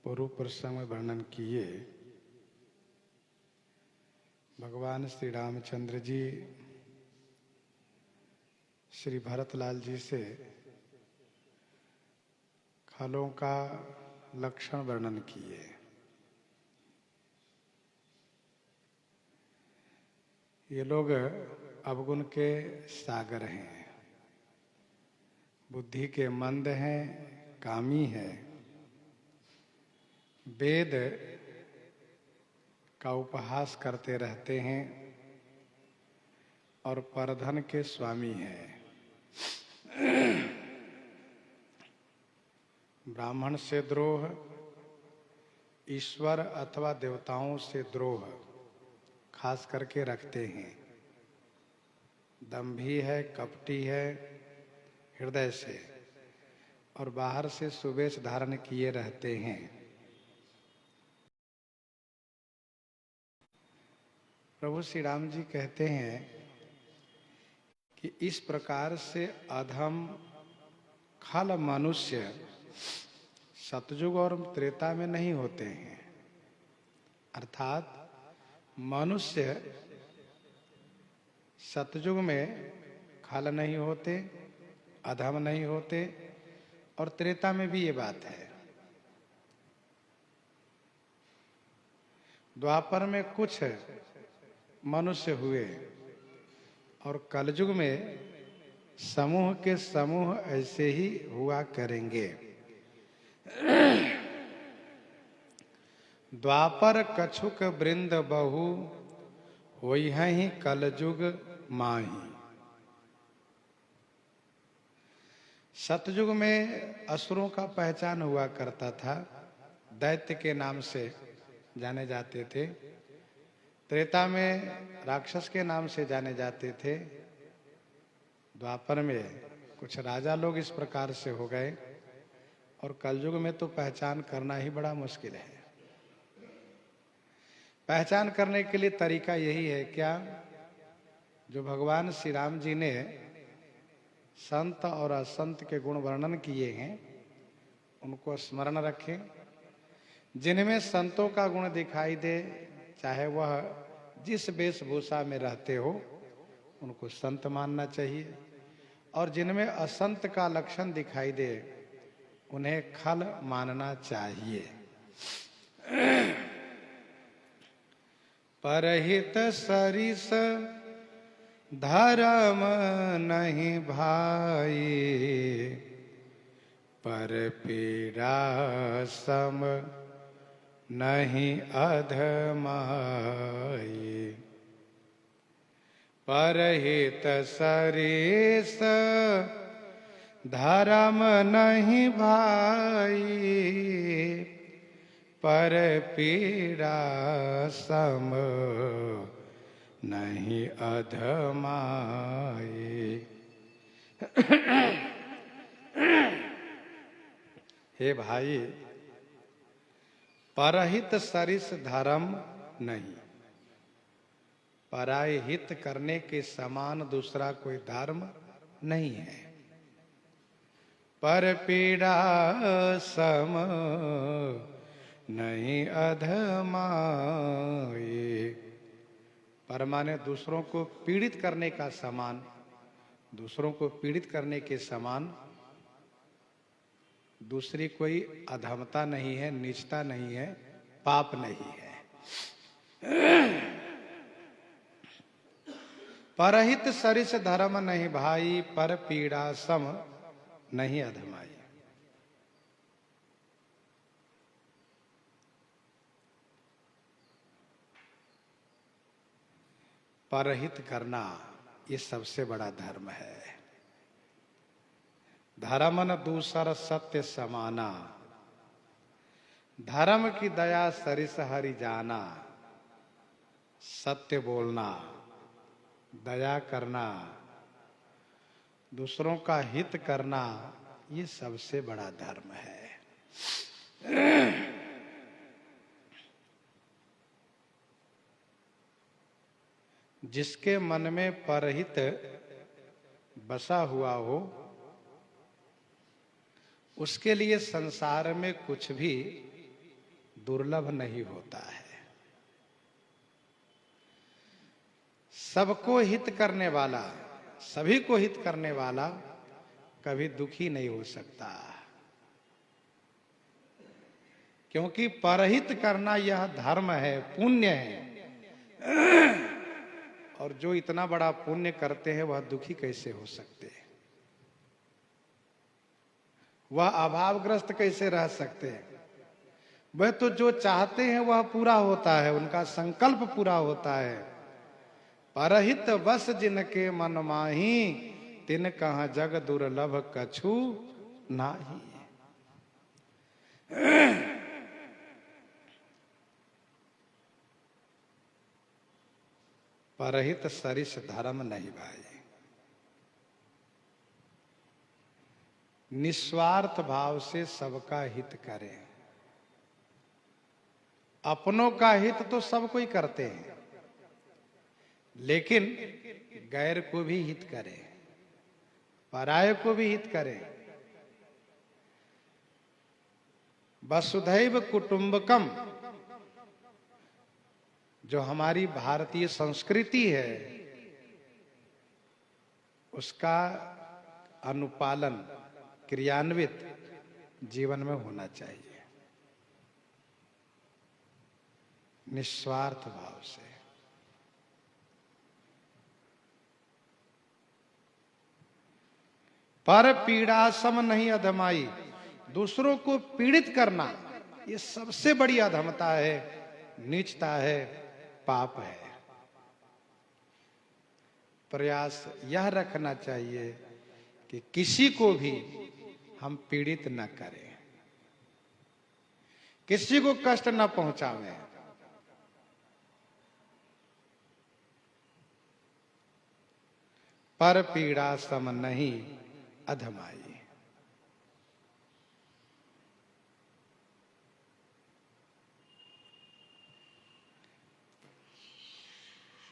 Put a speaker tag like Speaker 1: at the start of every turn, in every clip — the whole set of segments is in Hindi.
Speaker 1: पूर्व प्रसंग में वर्णन किए। भगवान श्री रामचंद्र जी श्री भरतलाल जी से खलों का लक्षण वर्णन किए। ये लोग अवगुण के सागर हैं, बुद्धि के मंद हैं, कामी हैं, वेद का उपहास करते रहते हैं और परधन के स्वामी हैं। ब्राह्मण से द्रोह, ईश्वर अथवा देवताओं से द्रोह खास करके रखते हैं। दंभी है, कपटी है हृदय से, और बाहर से सुवेश धारण किए रहते हैं। प्रभु श्री राम जी कहते हैं कि इस प्रकार से अधम खल मनुष्य सतयुग और त्रेता में नहीं होते हैं। अर्थात मनुष्य सतयुग में खल नहीं होते, अधम नहीं होते, और त्रेता में भी ये बात है। द्वापर में कुछ मनुष्य हुए और कलयुग में समूह के समूह ऐसे ही हुआ करेंगे। द्वापर कछुक वृंद बहु होई ही कलयुग माही। सतयुग में असुरों का पहचान हुआ करता था, दैत्य के नाम से जाने जाते थे। त्रेता में राक्षस के नाम से जाने जाते थे। द्वापर में कुछ राजा लोग इस प्रकार से हो गए, और कलयुग में तो पहचान करना ही बड़ा मुश्किल है। पहचान करने के लिए तरीका यही है क्या, जो भगवान श्री राम जी ने संत और असंत के गुण वर्णन किए हैं उनको स्मरण रखें। जिनमें संतों का गुण दिखाई दे, चाहे वह जिस वेशभूषा में रहते हो, उनको संत मानना चाहिए। और जिनमें असंत का लक्षण दिखाई दे, उन्हें खल मानना चाहिए। परहित सरिस धर्म नहीं भाई, पर पीड़ा सम नहीं अधमाई। परहित सरिस धर्म नहीं भाई, पर पीड़ा सम नहीं अधमाई। हे भाई, परहित सरिस धर्म नहीं, पराय हित करने के समान दूसरा कोई धर्म नहीं है। पर पीड़ा सम नहीं अधमाए। पर माने दूसरों को पीड़ित करने का समान, दूसरों को पीड़ित करने के समान दूसरी कोई अधमता नहीं है, नीचता नहीं है, पाप नहीं है। परहित सरिस धर्म नहीं भाई, पर पीड़ा सम नहीं अधमाई। परहित करना ये सबसे बड़ा धर्म है। धर्मन दूसर सत्य समाना, धर्म की दया सरिस हरि जाना। सत्य बोलना, दया करना, दूसरों का हित करना, ये सबसे बड़ा धर्म है। जिसके मन में परहित बसा हुआ हो, उसके लिए संसार में कुछ भी दुर्लभ नहीं होता है। सबको हित करने वाला, सभी को हित करने वाला कभी दुखी नहीं हो सकता, क्योंकि परहित करना यह धर्म है, पुण्य है। और जो इतना बड़ा पुण्य करते हैं वह दुखी कैसे हो सकते हैं, वह अभावग्रस्त कैसे रह सकते हैं। वह तो जो चाहते हैं वह पूरा होता है, उनका संकल्प पूरा होता है। परहित बस जिनके मन माही, तिन कहाँ जग दुर्लभ कछु नाही। परहित सरिस धर्म नहीं भाई। निस्वार्थ भाव से सबका हित करें। अपनों का हित तो सब कोई करते हैं, लेकिन गैर को भी हित करें, पराये को भी हित करें। वसुधैव कुटुंबकम जो हमारी भारतीय संस्कृति है, उसका अनुपालन, क्रियान्वित जीवन में होना चाहिए, निस्वार्थ भाव से। पर पीड़ा सम नहीं अधमाई, दूसरों को पीड़ित करना ये सबसे बड़ी अधमता है, नीचता है, पाप है। प्रयास यह रखना चाहिए कि किसी को भी हम पीड़ित न करें, किसी को कष्ट न पहुंचावें। पर पीड़ा सम नहीं अधमाई।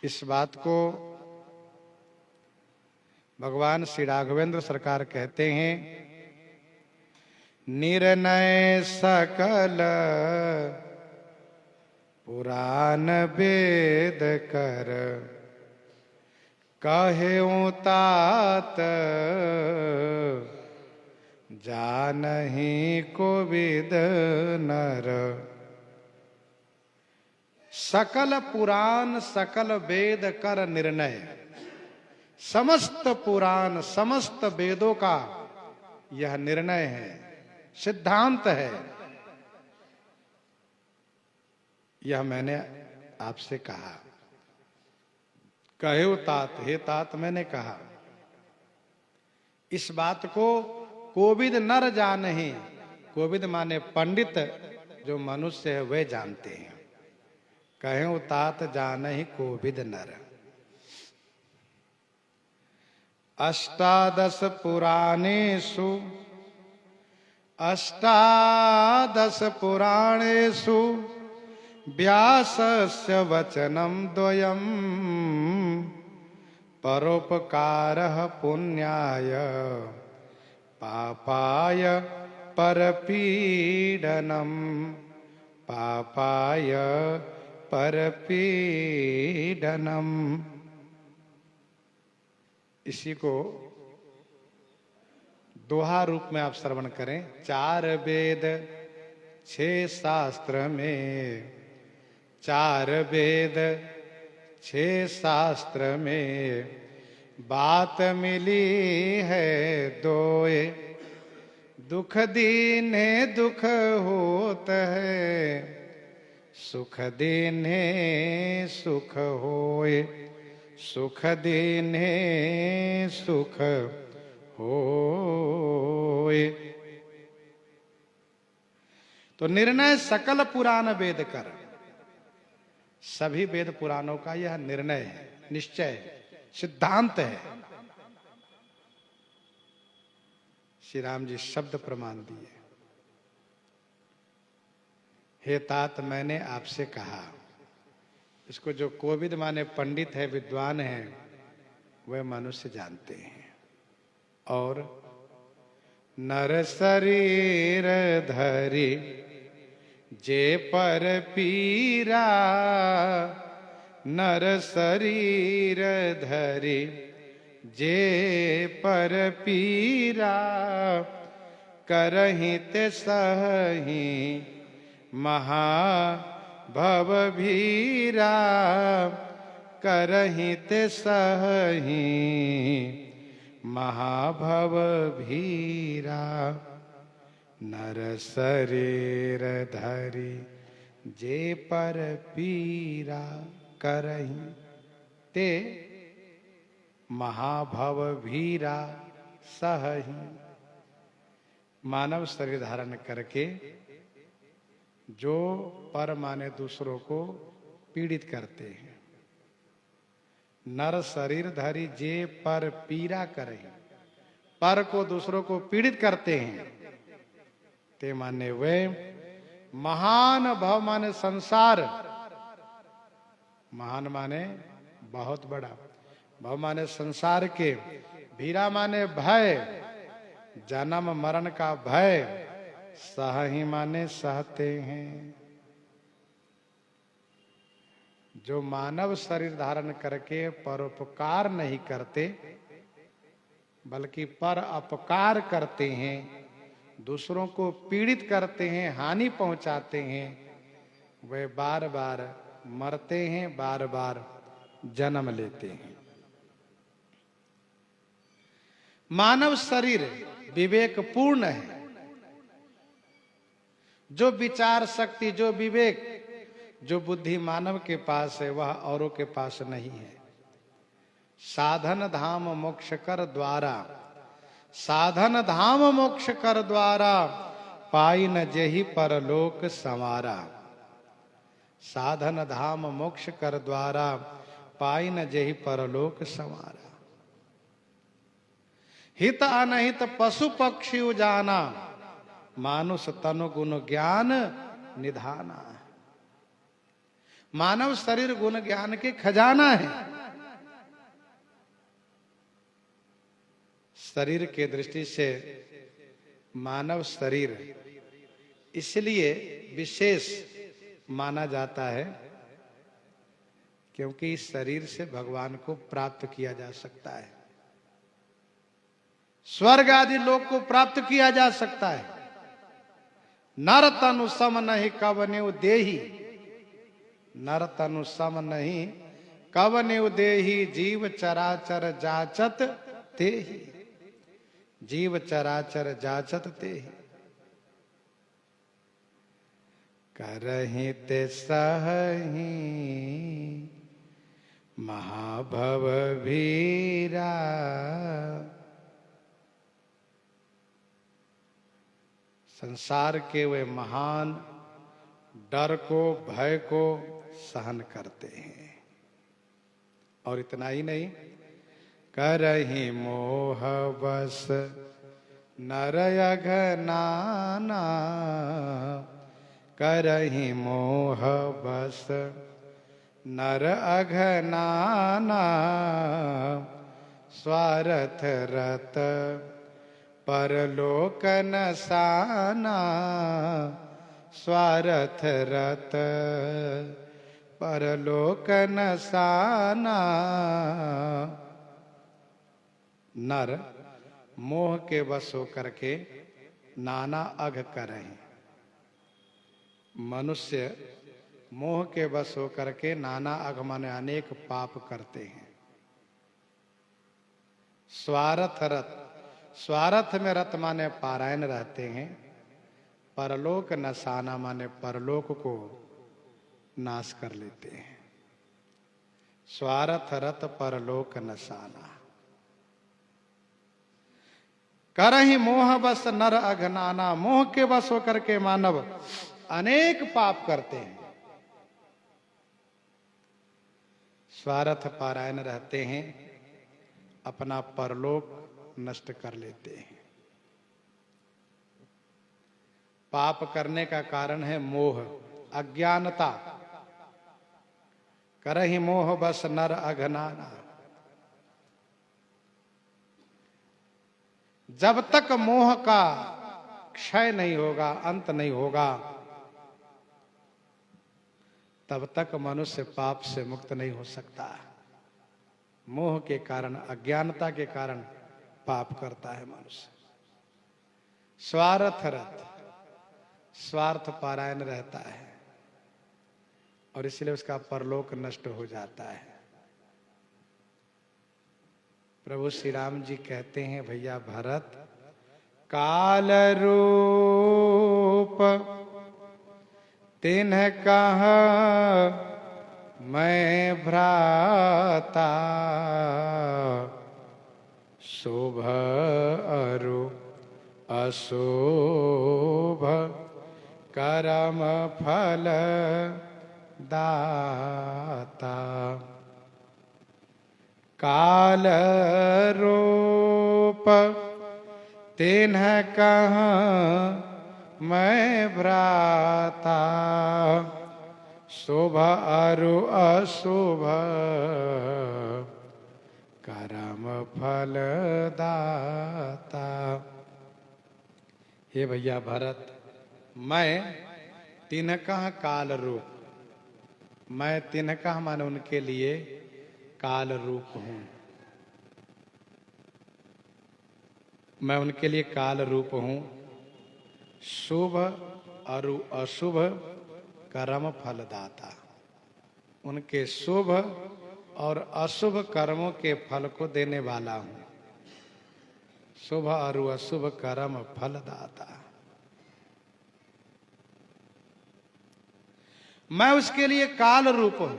Speaker 1: इस बात को भगवान श्री राघवेंद्र सरकार कहते हैं, निर्णय सकल पुराण वेद कर, कहेऊं तात जानहि कोविद नर। सकल पुराण सकल वेद कर निर्णय, समस्त पुराण समस्त वेदों का यह निर्णय है, सिद्धांत है। यह मैंने आपसे कहा। कहे तात, हे तात मैंने कहा। इस बात को कोविद नर जानहि, कोविद माने पंडित, जो मनुष्य है वे जानते हैं। कहे तात जानहि कोविद नर। अष्टादश पुराणेषु, अष्टादश पुराणेषु व्यासस्य वचनं द्वयम्, परोपकारः पुण्याय पापाय परपीडनम्, पापाय परपीडनम्। इसी को दोहा रूप में आप श्रवण करें। 4 वेद 6 शास्त्र में, 4 वेद 6 शास्त्र में, बात मिली है दोए, दुख दीने दुख होत है, सुख दीने सुख होए, सुख दीने सुख होए। तो निर्णय सकल पुराण वेद कर, सभी वेद पुराणों का यह निर्णय है, निश्चय है, सिद्धांत है। श्री राम जी शब्द प्रमाण दिए। हे तात मैंने आपसे कहा। इसको जो कोविद माने पंडित है, विद्वान है, वह मनुष्य जानते हैं। और नर शरीर धरी जे पर पीरा नर शरीर धरि, जे पर पीरा करहि ते सहहि महाभव भीरा, करहि ते सहहि महाभव भीरा। नर शरीर धरि जे पर पीरा, करहि ते महाभव भीरा सहहि। मानव शरीर धारण करके जो पर माने दूसरों को पीड़ित करते हैं, नर शरीर धारी जे पर पीड़ा करे, पर को दूसरों को पीड़ित करते हैं, ते माने वे महान भव माने संसार, महान माने बहुत बड़ा, भव माने संसार के, भीरा माने भय, जन्म मरण का भय, सहहि माने सहते हैं। जो मानव शरीर धारण करके परोपकार नहीं करते बल्कि पर अपकार करते हैं, दूसरों को पीड़ित करते हैं, हानि पहुंचाते हैं, वे बार बार मरते हैं, बार बार जन्म लेते हैं। मानव शरीर विवेकपूर्ण है। जो विचार शक्ति, जो विवेक, जो बुद्धि मानव के पास है वह औरों के पास नहीं है। साधन धाम मोक्ष कर द्वारा, साधन धाम मोक्ष कर द्वारा, पाई न जेहि परलोक संवारा। साधन धाम मोक्ष कर द्वारा, पाई न जेहि परलोक संवारा। हित अनहित पशु पक्षी उजाना, मानुष तनु गुण ज्ञान निधाना। मानव शरीर गुण ज्ञान के खजाना है। शरीर के दृष्टि से मानव शरीर इसलिए विशेष माना जाता है क्योंकि इस शरीर से भगवान को प्राप्त किया जा सकता है, स्वर्ग आदि लोक को प्राप्त किया जा सकता है। नर तनु सम नहीं कवन्यु देहि, नर तनु सम नहीं कवन्यु देहि, जीव चराचर जाचत तेहि, जीव चराचर जाचत तेहि। करहि ते सहहि महाभव भीरा। संसार के वे महान डर को, भय को सहन करते हैं। और इतना ही नहीं, करहि मोह बस नर अघनाना, करहि मोह बस नर अघनाना, स्वार्थ रत परलोक नसाना, स्वार्थ रत परलोक नसाना। नर मोह के वश होकर के नाना अघ करें, मनुष्य मोह के वश होकर के नाना अघ माने अनेक पाप करते हैं। स्वार्थ रत, स्वार्थ में रत माने पारायण रहते हैं, परलोक नसाना माने परलोक को नाश कर लेते हैं। स्वार्थ रत परलोक नसाना। करहि मोह बस नर अघनाना, मोह के वश होकर के मानव अनेक पाप करते हैं। स्वार्थ पारायण रहते हैं, अपना परलोक नष्ट कर लेते हैं। पाप करने का कारण है मोह, अज्ञानता। करहि मोह बस नर अघनाना। जब तक मोह का क्षय नहीं होगा, अंत नहीं होगा, तब तक मनुष्य पाप से मुक्त नहीं हो सकता। मोह के कारण, अज्ञानता के कारण पाप करता है मनुष्य। स्वार्थरत, स्वार्थ पारायण रहता है और इसलिए उसका परलोक नष्ट हो जाता है। प्रभु श्री राम जी कहते हैं, भैया भरत, काल रूप तिन्ह कहा मैं भ्राता, शुभ अरु अशुभ कर्म फल दाता। काल रूप तिन्ह कहाँ मैं भ्राता, शुभ अरु अशुभ कर्म फल दाता। हे भैया भरत, मैं तिनकह काल रूप, मैं तिनकह माने उनके लिए काल रूप हूं। मैं उनके लिए काल रूप हूं। शुभ और अशुभ कर्म फलदाता, उनके शुभ और अशुभ कर्मों के फल को देने वाला हूं। शुभ और अशुभ कर्म फलदाता, मैं उसके लिए काल रूप हूं।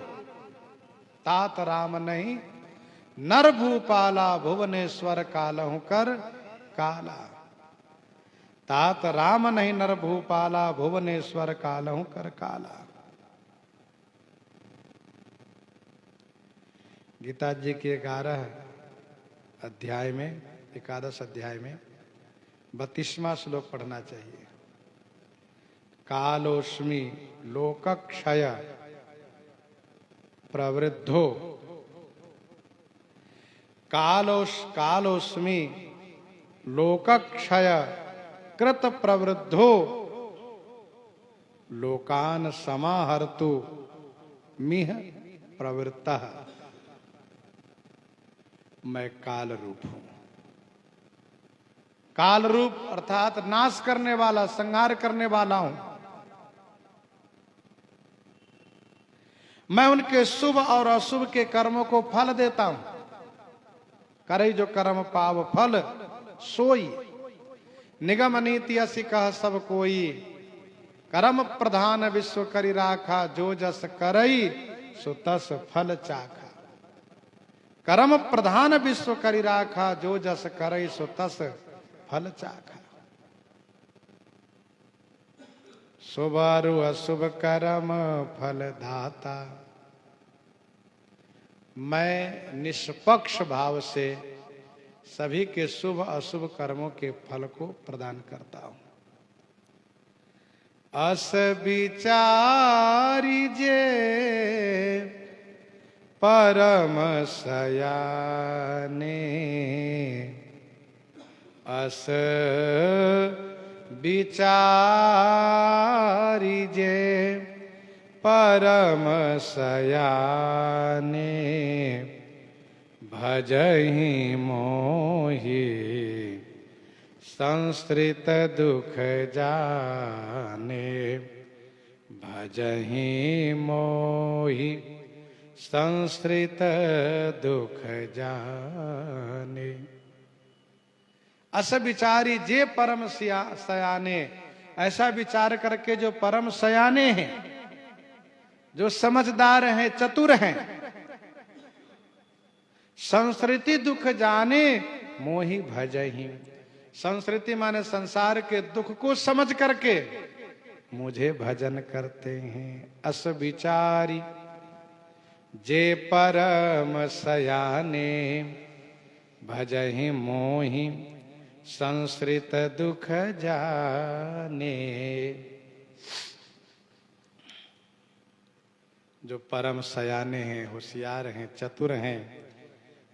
Speaker 1: तात राम नहीं नर भूपाला, भुवनेश्वर कालहु कर काला। तात राम नहीं नर भूपाला, भुवनेश्वर कालहु कर काला। गीता जी के 11 अध्याय में, 11 अध्याय में 32वां श्लोक पढ़ना चाहिए। कालोस्मि लोकक्षय प्रवृद्धो, कालोस्मि लोकक्षय कृत प्रवृद्धो, लोकान समाहर्तु मिह प्रवृत्तः। मैं काल रूप हूं। काल रूप अर्थात नाश करने वाला, संहार करने वाला हूं। मैं उनके शुभ और अशुभ के कर्मों को फल देता हूं। करे जो कर्म पाव फल सोई, निगम नीति असि कह सब कोई। कर्म प्रधान विश्व करि राखा, जो जस करई सो तस फल चाखा। कर्म प्रधान विश्व करि राखा, जो जस करई सो तस फल चाखा। शुभ और अशुभ कर्म फल दाता, मैं निष्पक्ष भाव से सभी के शुभ अशुभ कर्मों के फल को प्रदान करता हूं। अस विचारी जे परम सयाने, अस विचारी जे परम सयाने, भजहि मोहि संस्कृत दुख जाने। भजहि मोहि संस्कृत दुख जाने। अस विचारी जे परम सयाने, ऐसा विचार करके जो परम सयाने हैं, जो समझदार हैं, चतुर हैं। संस्कृति दुख जाने मोहि भजहि, संस्कृति माने संसार के दुख को समझ करके मुझे भजन करते हैं। अस विचारी जे परम सयाने, भजहि मोहि संस्कृत दुख जाने। जो परम सयाने हैं, होशियार हैं, चतुर हैं,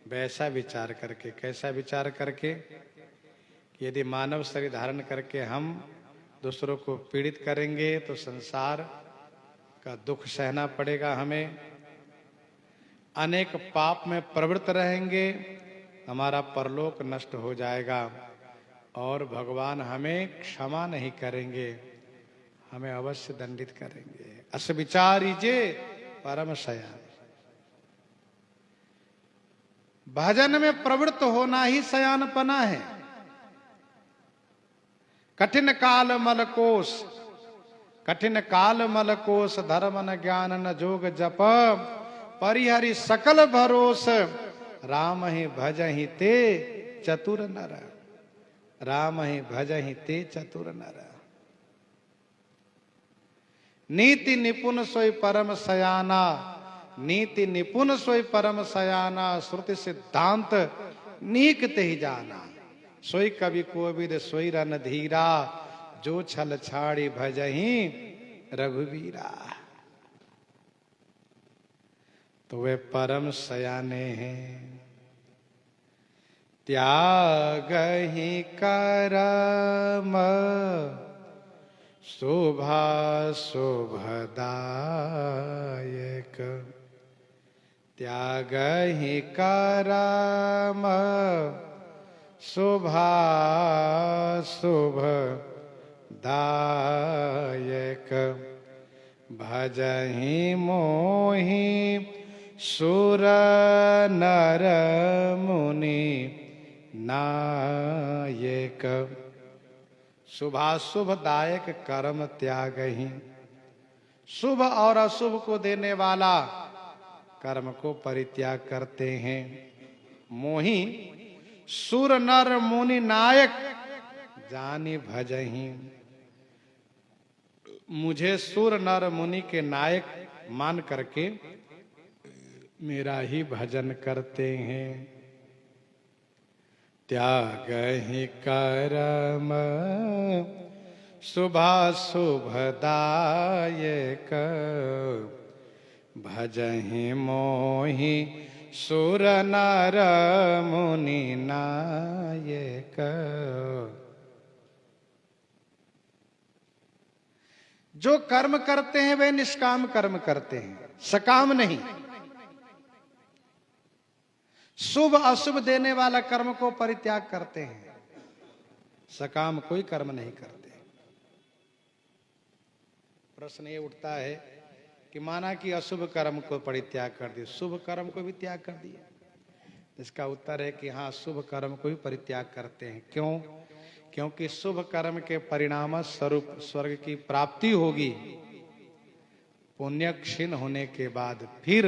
Speaker 1: वैसा विचार करके, कैसा विचार करके कि यदि मानव शरीर धारण करके हम दूसरों को पीड़ित करेंगे तो संसार का दुख सहना पड़ेगा हमें, अनेक पाप में प्रवृत्त रहेंगे, हमारा परलोक नष्ट हो जाएगा और भगवान हमें क्षमा नहीं करेंगे, हमें अवश्य दंडित करेंगे। अस विचारीजे परम सयान। भजन में प्रवृत्त होना ही सयानपना है। कठिन काल मलकोष, कठिन काल मलकोष, धर्म न ज्ञान न जोग जप, परिहरि सकल भरोस, राम ही भजहि ते चतुर नर, राम ही भजहि ते चतुर नर। नीति निपुण सोई परम सयाना, नीति निपुण सोई परम सयाना, श्रुति सिद्धांत नीकते ही जाना, सोई कवि कोविद सोई रणधीरा, जो छल छाड़ी भजहि रघुवीरा। तो वे परम सयाने हैं। त्याग ही करम शोभा शोभदायक, त्याग ही करम शोभा शोभदायक, भजहि मोहि सुर नर मुनि नायक। शुभाशुभदायक कर्म त्याग ही, शुभ और अशुभ को देने वाला कर्म को परित्याग करते हैं। मोहि सुर नर मुनि नायक, जानि भजहि, मुझे सुर नर मुनि के नायक मान करके मेरा ही भजन करते हैं। त्याग ही कर्म शुभा शुभदायक, भजहि मोहि सुर नर मुनि नायक। जो कर्म करते हैं वे निष्काम कर्म करते हैं, सकाम नहीं। शुभ अशुभ देने वाला कर्म को परित्याग करते हैं, सकाम कोई कर्म नहीं करते। प्रश्न ये उठता है कि माना कि अशुभ कर्म को परित्याग कर दिया, शुभ कर्म को भी त्याग कर दिया। इसका उत्तर है कि हाँ, शुभ कर्म को भी परित्याग करते हैं। क्यों? क्योंकि शुभ कर्म के परिणाम स्वरूप स्वर्ग की प्राप्ति होगी। पुण्य क्षीण होने के बाद फिर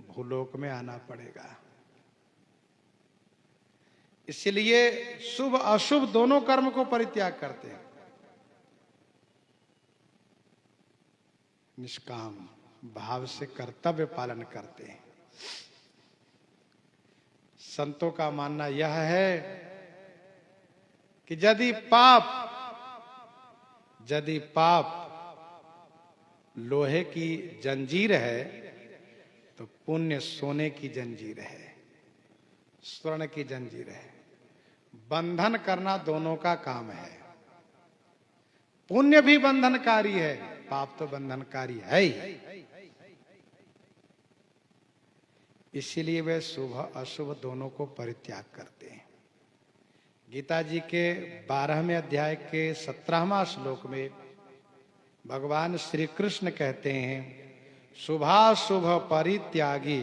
Speaker 1: भूलोक में आना पड़ेगा। इसलिए शुभ अशुभ दोनों कर्म को परित्याग करते हैं, निष्काम भाव से कर्तव्य पालन करते हैं। संतों का मानना यह है कि यदि पाप लोहे की जंजीर है तो पुण्य सोने की जंजीर है, स्वर्ण की जंजीर है। बंधन करना दोनों का काम है। पुण्य भी बंधनकारी है, पाप तो बंधनकारी है ही। इसीलिए वे शुभ अशुभ दोनों को परित्याग करते हैं। गीता जी के 12वें अध्याय के 17वां श्लोक में भगवान श्री कृष्ण कहते हैं, शुभाशुभ परित्यागी,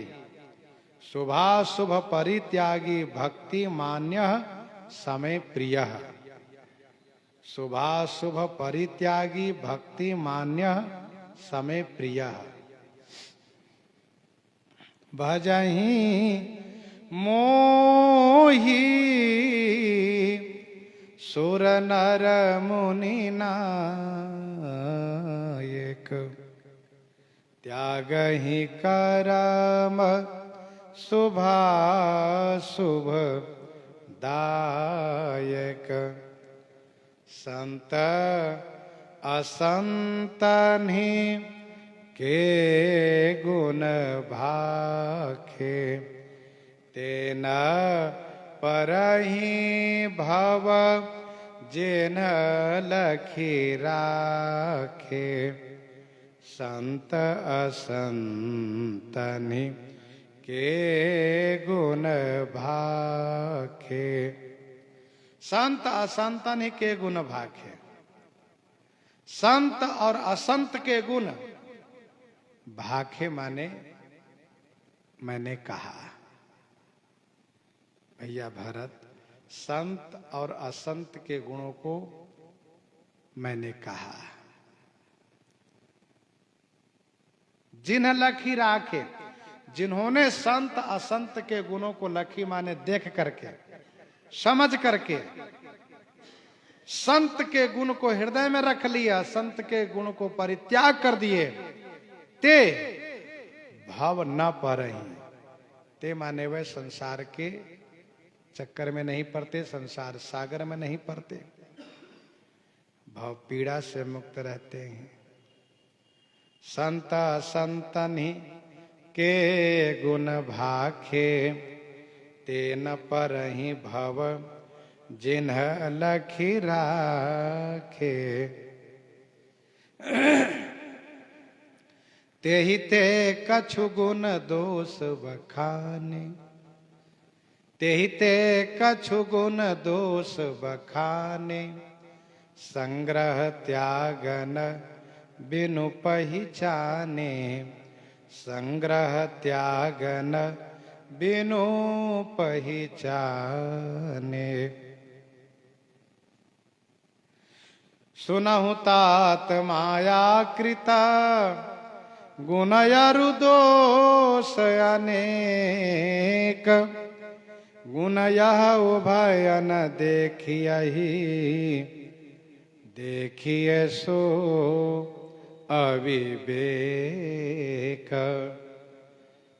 Speaker 1: शुभाशुभ परित्यागी भक्ति मान्य समय प्रिय। शुभाशुभ परित्यागी भक्ति मान्य समय प्रिय। भजहि मोहि सुर नर मुनि नायक, त्यागहि करम शुभा शुभ दायक। संत असंतनि के गुण भाखे, तेन परहि भव जेन लखी राखे। संत असंतनि के गुण भाखे। संत असंतन के गुण भाखे। संत और असंत के गुण भाखे माने मैंने कहा। भैया भरत, संत और असंत के गुणों को मैंने कहा। जिन्ह लखी राखे, जिन्होंने संत असंत के गुणों को लखी माने देख करके, समझ करके, संत के गुण को हृदय में रख लिया, संत के गुण को परित्याग कर दिए, ते भाव न परहि। ते माने वह संसार के चक्कर में नहीं पड़ते, संसार सागर में नहीं पड़ते, भाव पीड़ा से मुक्त रहते हैं। संत संतनि के गुण भाखे, ते न परहि भव जिन्ह लखी राखे। तेहि ते कछु गुण दोष बखाने, तेहि ते कछु गुण दोष बखाने। संग्रह त्यागन बिनु पहिचाने, संग्रह त्यागन बिनु पहिचाने। सुनहु तात माया कृता, गुणयरु दोष अनेक। गुण यह उभय न देखियहि, देखिए सो अविवेक।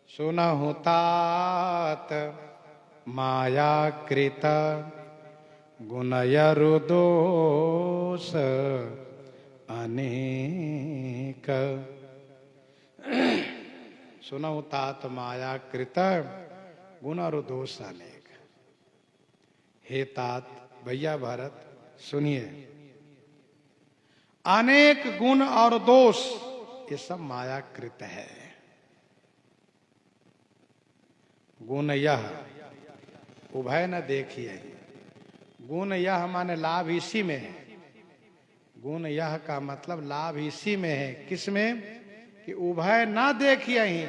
Speaker 1: सुनहु तात माया कृत, गुणयरु दोष अनेक। सुनहु तात माया कृत, गुणयरु दोष अनेक। हे तात, भैया भरत सुनिए, अनेक गुण और दोष ये सब मायाकृत है। गुण यह उभय न देखिए। गुण यह माने लाभ इसी में है। गुण यह का मतलब लाभ इसी में है। किसमें? कि उभय ना देखिए ही।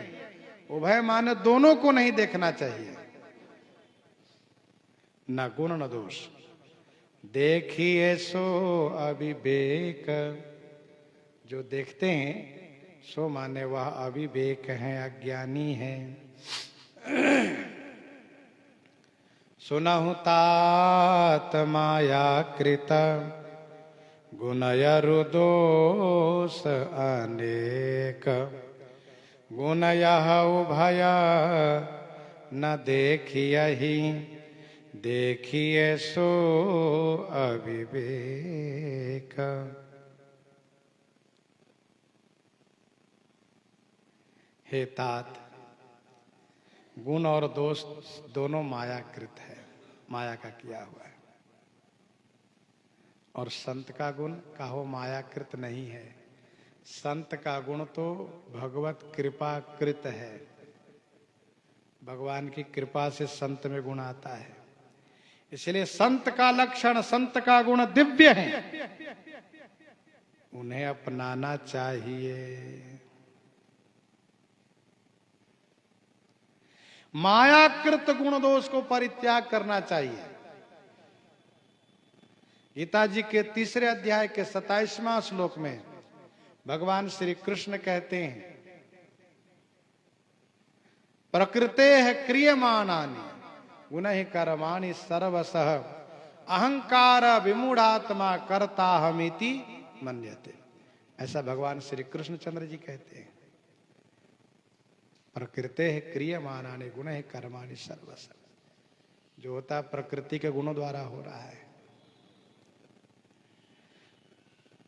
Speaker 1: उभय माने दोनों को नहीं देखना चाहिए, न गुण न दोष। देखिए सो अविवेक। जो देखते हैं सो माने वह अविवेक हैं, अज्ञानी हैं। सुनहु तात माया कृत, गुणयरु दोष अनेक। गुण यह उभय न देखियहि, देखिए सो अविवेक। हे तात, गुण और दोष दोनों मायाकृत है, माया का किया हुआ है। और संत का गुण काहो मायाकृत नहीं है। संत का गुण तो भगवत कृपाकृत है। भगवान की कृपा से संत में गुण आता है। इसलिए संत का लक्षण, संत का गुण दिव्य है, उन्हें अपनाना चाहिए। मायाकृत गुण दोष को परित्याग करना चाहिए। गीता जी के 3 अध्याय के 27वां श्लोक में भगवान श्री कृष्ण कहते हैं, प्रकृते क्रियमाणानि गुणहि कर्माणि सर्वशः अहंकार विमूढ़ात्मा कर्ता हमिति मन्यते। ऐसा भगवान श्री कृष्णचंद्र जी कहते हैं। प्रकृते क्रियमाणानि गुणहि कर्माणि सर्वशः। जो होता है प्रकृति के गुणों द्वारा हो रहा है।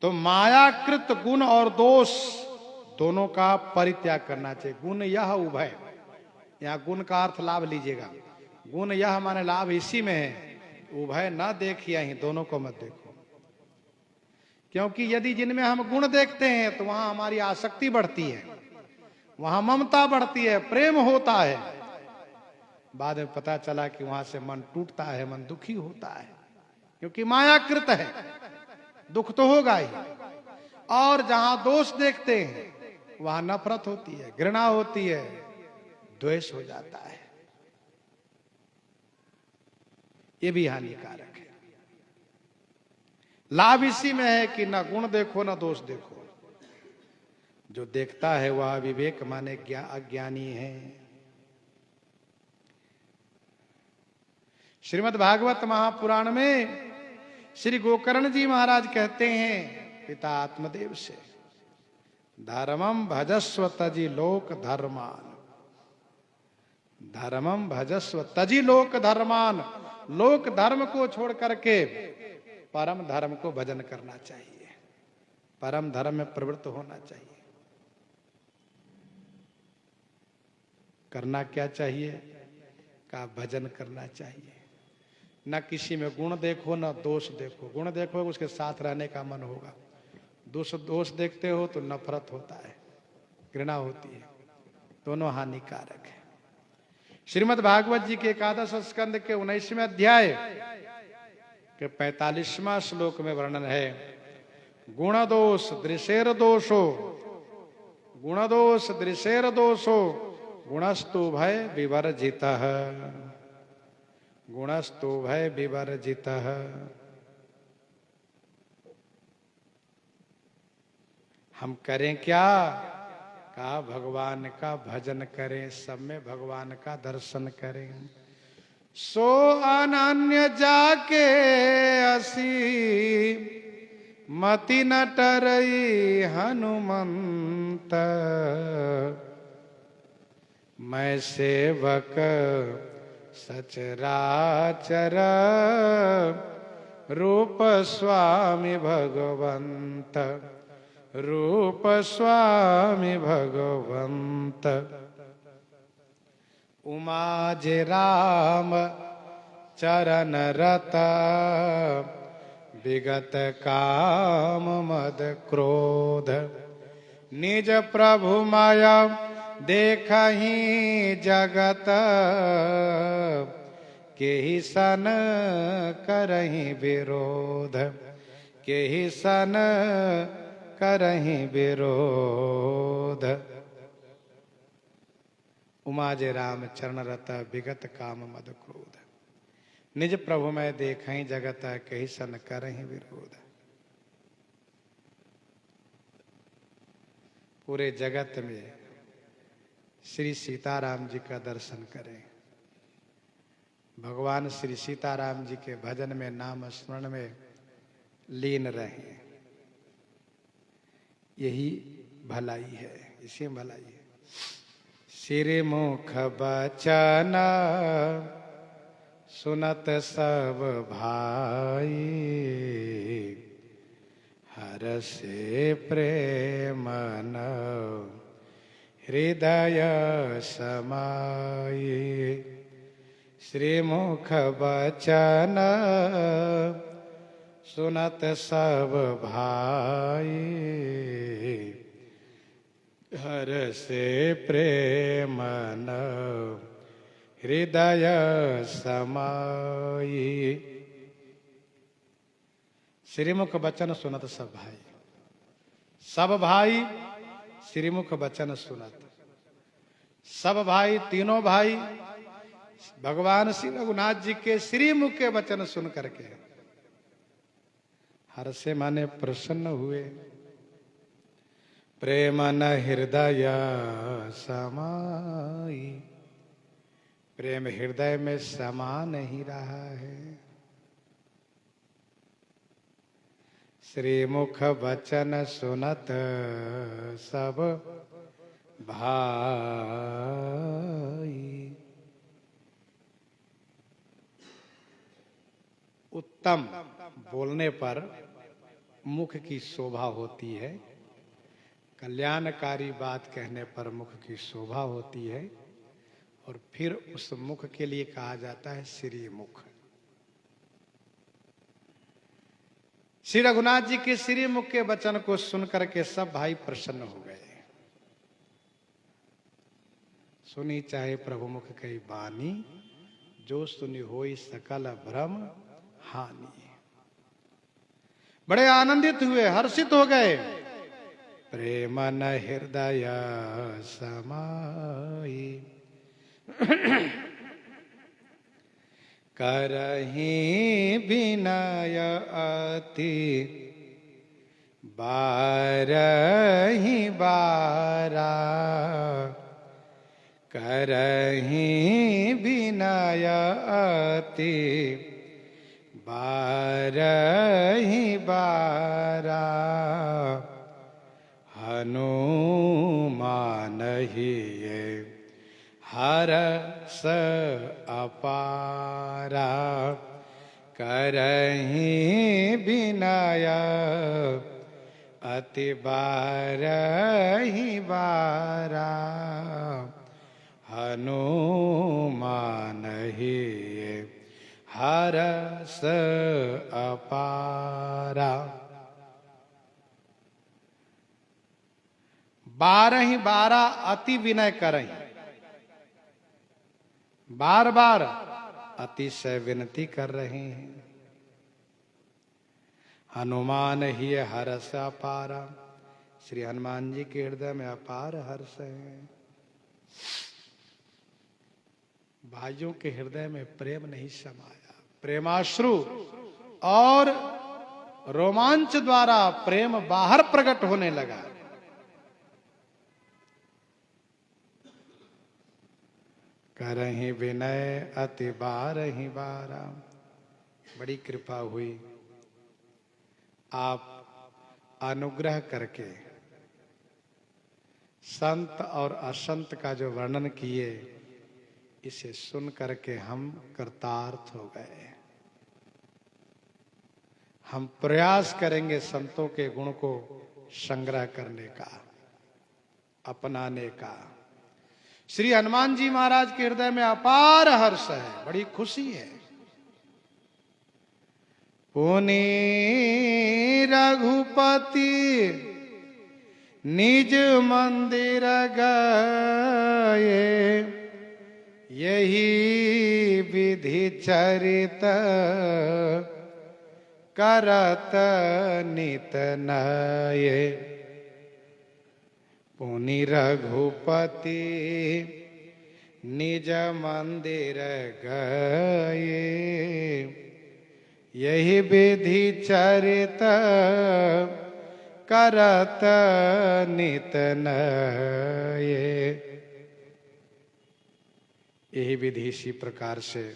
Speaker 1: तो मायाकृत गुण और दोष दोनों का परित्याग करना चाहिए। गुण यह उभय, यहां गुण का अर्थ लाभ लीजिएगा। गुण यह माने लाभ इसी में है। उभय न देखिए ही, दोनों को मत देखो। क्योंकि यदि जिनमें हम गुण देखते हैं तो वहां हमारी आसक्ति बढ़ती है, वहां ममता बढ़ती है, प्रेम होता है। बाद में पता चला कि वहां से मन टूटता है, मन दुखी होता है, क्योंकि मायाकृत है, दुख तो होगा ही। और जहां दोष देखते हैं वहां नफरत होती है, घृणा होती है, द्वेष हो जाता है। ये भी हानिकारक है। लाभ इसी में है कि न गुण देखो न दोष देखो। जो देखता है वह विवेक माने अज्ञानी है। श्रीमद् भागवत महापुराण में श्री गोकर्ण जी महाराज कहते हैं पिता आत्मदेव से, धर्मम भजस्व तजि लोक धर्मान। धर्मम भजस्व तजि लोक धर्मान। लोक धर्म को छोड़ करके परम धर्म को भजन करना चाहिए, परम धर्म में प्रवृत्त होना चाहिए। करना क्या चाहिए? का भजन करना चाहिए। न किसी में गुण देखो न दोष देखो। गुण देखो उसके साथ रहने का मन होगा, दोष देखते हो तो नफरत होता है, घृणा होती है, दोनों हानिकारक है। श्रीमद् भागवत जी के एकादश स्कंद के 19वें अध्याय के 45वां श्लोक में वर्णन है, गुण दोष दृशेर दोषो, गुण दोष दृशेर दोषो, गुणस्तु भय विवर्जितः। गुणस्तु भय विवर्जितः। हम करें क्या? का भगवान का भजन करें, सब में भगवान का दर्शन करें। सो अनन्य जाके असी मति न टरई हनुमंत। मैं सेवक सचराचर रूप स्वामी भगवंत। रूप स्वामी भगवंत। उमाजे राम चरण रता, विगत काम मद क्रोध। निज प्रभु माया देखहि जगत, केहि सन करहि विरोध। केहि सन करहि विरोध। उमाजे राम चरण रता, विगत काम मद क्रोध। निज प्रभु मैं देखहि जगत, कहि सन करहि विरोध। पूरे जगत में श्री सीताराम जी का दर्शन करें, भगवान श्री सीताराम जी के भजन में, नाम स्मरण में लीन रहें। यही भलाई है, इसी में भलाई है। श्री मुख बचन सुनत सब भाई, हर से प्रेम न हृदय समाई। श्री मुख बचन सुनत सब भाई, हर से प्रेम न हृदय समाई। श्रीमुख बचन सुनत सब भाई। सब भाई श्रीमुख बचन सुनत। सब भाई, तीनों भाई भगवान श्री रघुनाथ जी के श्रीमुख के वचन सुन करके हर से माने प्रसन्न हुए। प्रेम न हृदय समाई। प्रेम हृदय में समा नहीं रहा है। श्रीमुख वचन सुनत सब भाई। उत्तम बोलने पर मुख की शोभा होती है, कल्याणकारी बात कहने पर मुख की शोभा होती है, और फिर उस मुख के लिए कहा जाता है श्रीमुख। श्री रघुनाथ जी के श्रीमुख के वचन को सुनकर के सब भाई प्रसन्न हो गए। सुनी चाहे प्रभु मुख कई बानी, जो सुनी होई सकल भ्रम हानि। बड़े आनंदित हुए, हर्षित हो गए। प्रेम न हृदय समाई, करहि विनय अति बारहि बारा। करहि विनय अति बारहि बारा। हनुमान हिये हरस अपारा। करहि विनय अति बारहि बारा। हनुमान हिये हरस अपारा। 12 अति विनय करहि, बार बार अतिशय विनती कर रहे हैं। हनुमान ही हर्ष अपारा, श्री हनुमान जी के हृदय में अपार हर्ष है। भाइयों के हृदय में प्रेम नहीं समाया, प्रेमाश्रु और रोमांच द्वारा प्रेम बाहर प्रकट होने लगा। करहि विनय अति बारहि बारा। बड़ी कृपा हुई, आप अनुग्रह करके संत और असंत का जो वर्णन किए, इसे सुन करके हम कृतार्थ हो गए। हम प्रयास करेंगे संतों के गुण को संग्रह करने का, अपनाने का। श्री हनुमान जी महाराज के हृदय में अपार हर्ष है, बड़ी खुशी है। पुनि रघुपति निज मंदिर गए, यही विधि चरित करत नित नये। पुनि रघुपति निज मंदिर गए, यही विधि चरित करत नित नये। यही विधि इसी प्रकार से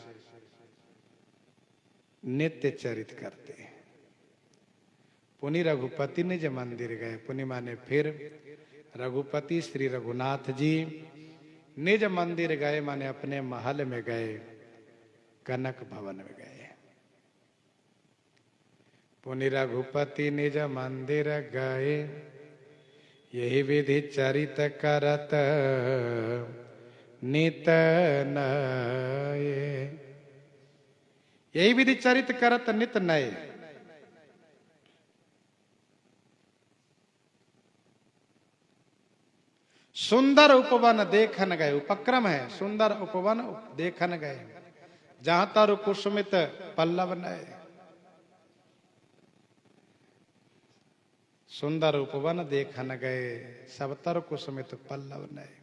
Speaker 1: नित्य चरित करते हैं। पुनि रघुपति निज मंदिर गए, पुनि माने फिर रघुपति श्री रघुनाथ जी निज मंदिर गए, माने अपने महल में गए, कनक भवन में गए। पुनि रघुपति निज मंदिर गए, यही विधि चरित करत नित नये। यही विधि चरित करत नित नये। सुंदर उपवन देखन गए, उपक्रम है, सुंदर उपवन देखन गए, जहां तर कुसुमित पल्लव नए। सुंदर उपवन देखन गए, सब तर कुसुमित पल्लव नए।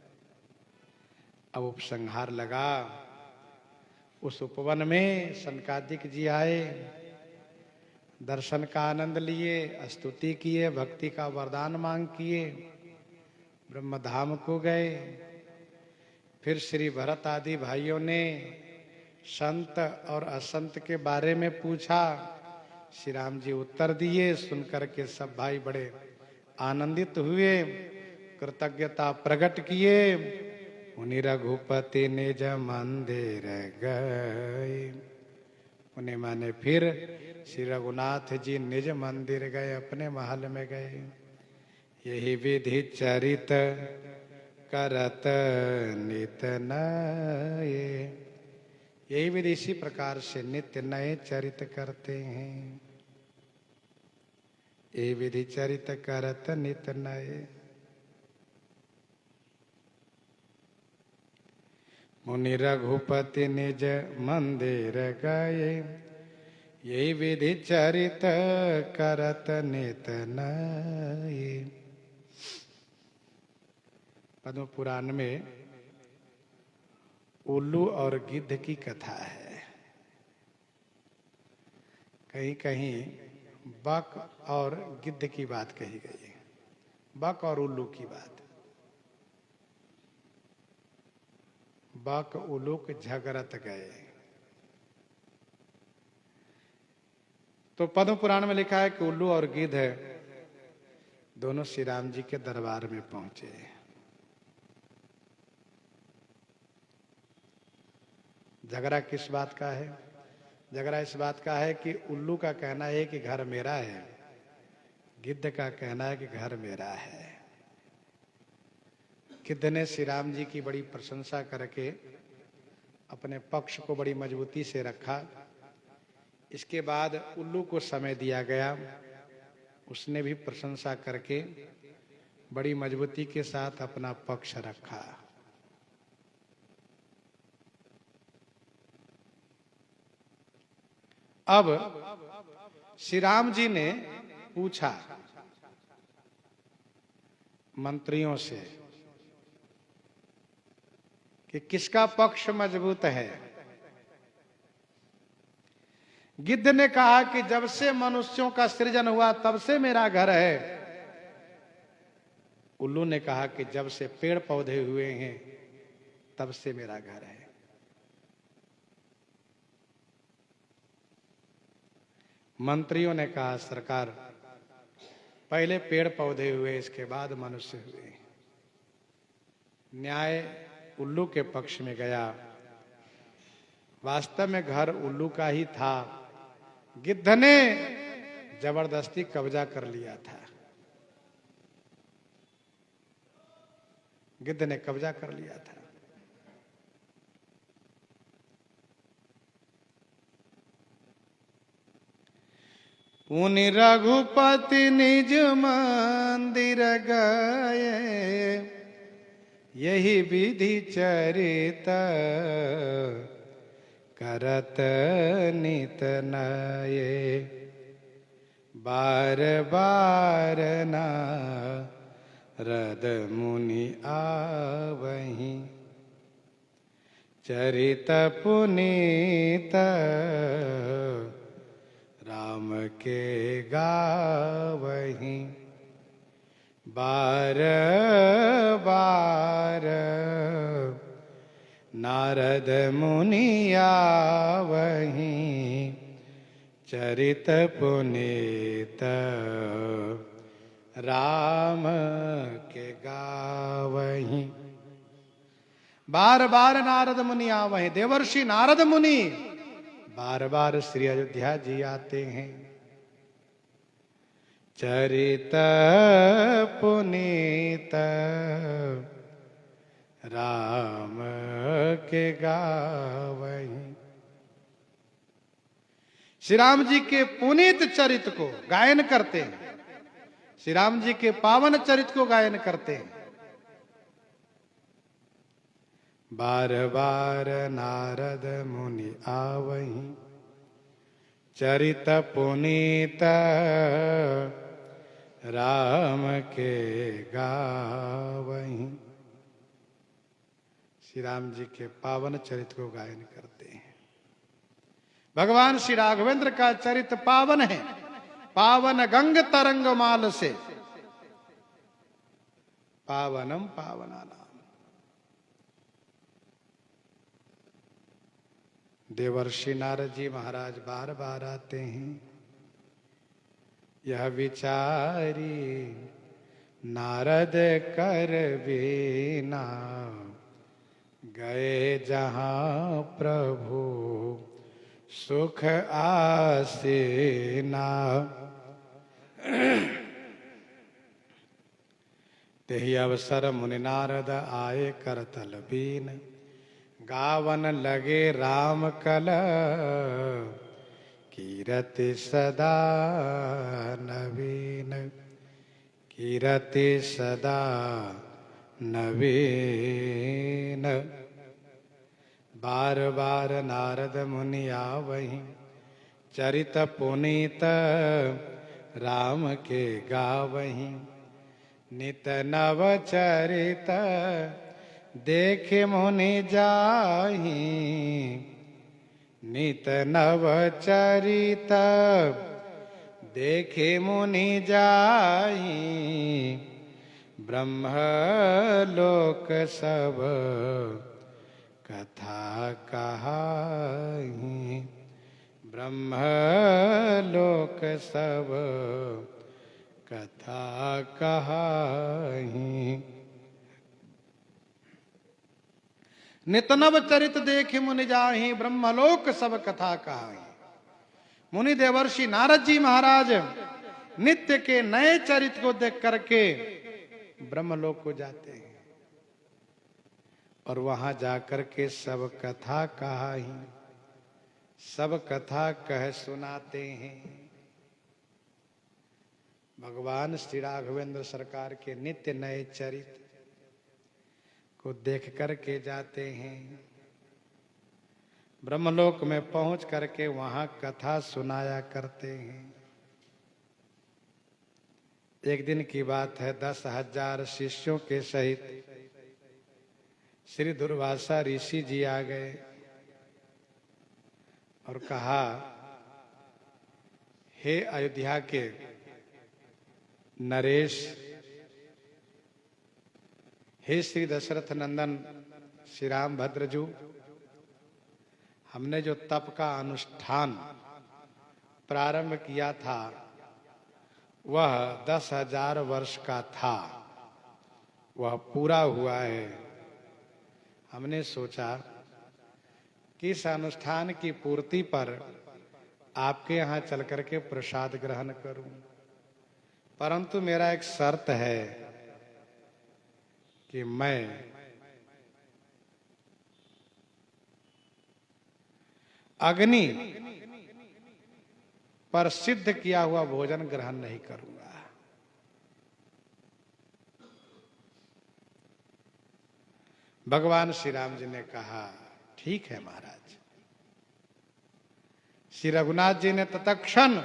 Speaker 1: अब उपसंहार लगा। उस उपवन में सनकादिक जी आए, दर्शन का आनंद लिए, स्तुति किए, भक्ति का वरदान मांग किए, ब्रह्मधाम को गए। फिर श्री भरत आदि भाइयों ने संत और असंत के बारे में पूछा, श्री राम जी उत्तर दिए। सुनकर के सब भाई बड़े आनंदित हुए, कृतज्ञता प्रकट किए। उन्हीं रघुपति निज मंदिर गए, उन्हें माने फिर श्री रघुनाथ जी निज मंदिर गए, अपने महल में गए। यही विधि चरित करत नित नये। यही विधि इसी प्रकार से नित्य नए चरित करते हैं। ए विधि चरित करत नित नए। मुनि रघुपति निज मंदिर गए, यही विधि चरित करत नित नए। पद्म पुराण में उल्लू और गिद्ध की कथा है। कहीं कहीं बक और गिद्ध की बात कही गई है, बक और उल्लू की बात। बक उल्लू झगड़त गए। तो पद्म पुराण में लिखा है कि उल्लू और गिद्ध दोनों श्री राम जी के दरबार में पहुंचे। झगड़ा किस बात का है? झगड़ा इस बात का है कि उल्लू का कहना है कि घर मेरा है, गिद्ध का कहना है कि घर मेरा है। गिद्ध ने श्री राम जी की बड़ी प्रशंसा करके अपने पक्ष को बड़ी मजबूती से रखा। इसके बाद उल्लू को समय दिया गया, उसने भी प्रशंसा करके बड़ी मजबूती के साथ अपना पक्ष रखा। अब श्री राम जी ने पूछा मंत्रियों से कि किसका पक्ष मजबूत है। गिद्ध ने कहा कि जब से मनुष्यों का सृजन हुआ तब से मेरा घर है। उल्लू ने कहा कि जब से पेड़ पौधे हुए हैं तब से मेरा घर है। मंत्रियों ने कहा सरकार, पहले पेड़ पौधे हुए, इसके बाद मनुष्य हुए। न्याय उल्लू के पक्ष में गया। वास्तव में घर उल्लू का ही था, गिद्ध ने जबरदस्ती कब्जा कर लिया था। गिद्ध ने कब्जा कर लिया था। पुनि रघुपति निज मंदिर गए, यही विधि चरित करत नित नये। बार बार नारद मुनि आवहीं, चरित पुनीत राम के गावहीं। बार बार नारद मुनि आवहीं, चरित पुनीत राम के गावहीं। बार बार नारद मुनि आवहीं, देवर्षि नारद मुनि बार बार श्री अयोध्या जी आते हैं। चरित पुनीत राम के गावहीं। श्री राम जी के पुनीत चरित को गायन करते हैं, श्री राम जी के पावन चरित को गायन करते हैं। बार बार नारद मुनि आवहीं, चरित पुनीत राम के गावहीं। श्री राम जी के पावन चरित्र को गायन करते हैं। भगवान श्री राघवेंद्र का चरित्र पावन है, पावन गंग तरंग माल से पावनम पावनानाम। देवर्षि नारद जी महाराज बार बार आते हैं। यह विचारी नारद कर बिना, गए जहां प्रभु सुख आसीना। तेहि अवसर मुनि नारद आए करतल बीन, गावन लगे राम कल कीरति सदा नवीन, कीरति सदा नवीन। बार बार नारद मुनि आवहीं, चरित पुनीत राम के गावहीं। नित नव चरित देखे मुनि जाहीं, नित नव चरित देखे मुनि जाहीं। ब्रह्म लोक सब कथा कहाहीं, ब्रह्म लोक सब कथा कहाहीं। नित नव चरित देख मुनि जाहि, ब्रह्मलोक सब कथा कहाहि। मुनि देवर्षि नारद जी महाराज नित्य के नए चरित्र को देख करके ब्रह्मलोक को जाते हैं और वहां जाकर के सब कथा कहाहि, सब कथा कह सुनाते हैं। भगवान श्री राघवेंद्र सरकार के नित्य नए चरित्र को देख करके जाते हैं। ब्रह्मलोक में पहुंच करके वहां कथा सुनाया करते हैं। एक दिन की बात है, 10,000 शिष्यों के सहित श्री दुर्वासा ऋषि जी आ गए और कहा, हे अयोध्या के नरेश, हे श्री दशरथ नंदन श्री राम भद्रजू, हमने जो तप का अनुष्ठान प्रारंभ किया था वह 10,000 वर्ष का था, वह पूरा हुआ है। हमने सोचा कि इस अनुष्ठान की पूर्ति पर आपके यहाँ चल करके प्रसाद ग्रहण करूं, परंतु मेरा एक शर्त है कि मैं अग्नि पर सिद्ध किया हुआ भोजन ग्रहण नहीं करूंगा। भगवान श्री राम जी ने कहा, ठीक है महाराज। श्री रघुनाथ जी ने तत्क्षण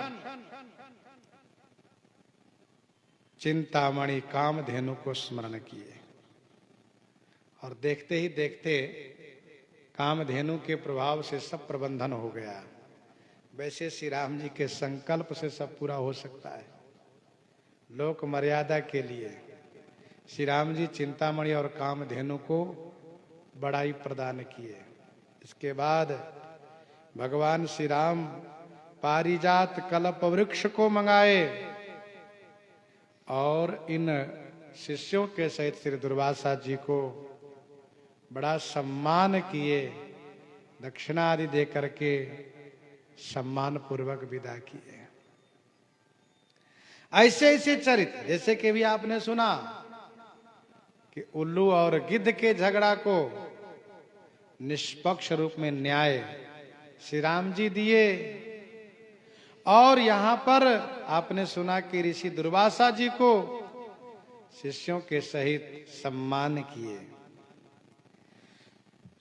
Speaker 1: चिंतामणि कामधेनु को स्मरण किए और देखते ही देखते कामधेनु के प्रभाव से सब प्रबंधन हो गया। वैसे श्री राम जी के संकल्प से सब पूरा हो सकता है। लोक मर्यादा के लिए श्री राम जी चिंतामणि और कामधेनु को बड़ाई प्रदान किए। इसके बाद भगवान श्री राम पारिजात कल्प वृक्ष को मंगाए और इन शिष्यों के सहित श्री दुर्वासा जी को बड़ा सम्मान किए, दक्षिणा आदि दे करके सम्मान पूर्वक विदा किए। ऐसे ऐसे चरित्र, जैसे कि भी आपने सुना कि उल्लू और गिद्ध के झगड़ा को निष्पक्ष रूप में न्याय श्री राम जी दिए, और यहां पर आपने सुना कि ऋषि दुर्वासा जी को शिष्यों के सहित सम्मान किए।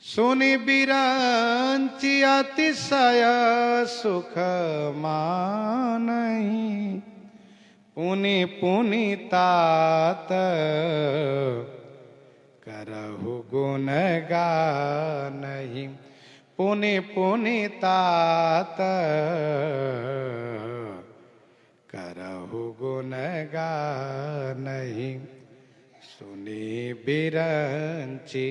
Speaker 1: सुनि बिरंचि अतिशय सुख मानहि, पुनि पुनि तात करहु गुण गानहि, पुनि पुनि तात करहु गुण गानहि। सुनि बिरंचि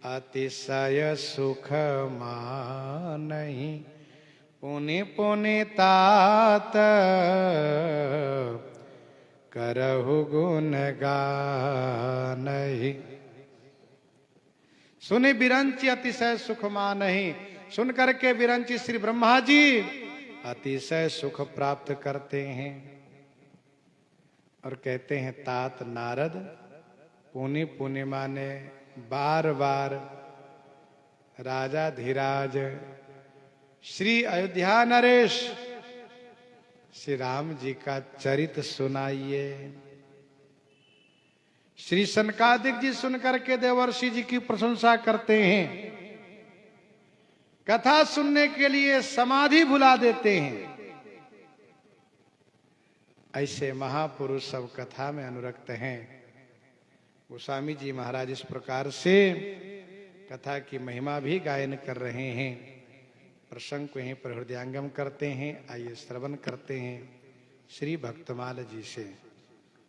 Speaker 1: अतिशय सुख मानहि, पुनि पुनि तात करहु गुण गानहि। सुनि बिरंचि अतिशय सुख मानहि, सुन करके बिरंचि श्री ब्रह्मा जी अतिशय सुख प्राप्त करते हैं और कहते हैं, तात नारद, पुनि पुनि माने बार बार राजा धीराज श्री अयोध्या नरेश श्री राम जी का चरित सुनाइए। श्री सनकादिक जी सुनकर के देवर्षि जी की प्रशंसा करते हैं, कथा सुनने के लिए समाधि भुला देते हैं। ऐसे महापुरुष सब कथा में अनुरक्त हैं। गोस्वामी जी महाराज इस प्रकार से कथा की महिमा भी गायन कर रहे हैं। प्रसंग को यहीं पर हृदयांगम करते हैं। आइए श्रवण करते हैं श्री भक्तमाल जी से।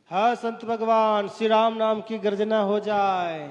Speaker 2: हाँ संत भगवान श्री राम नाम की गर्जना हो जाए।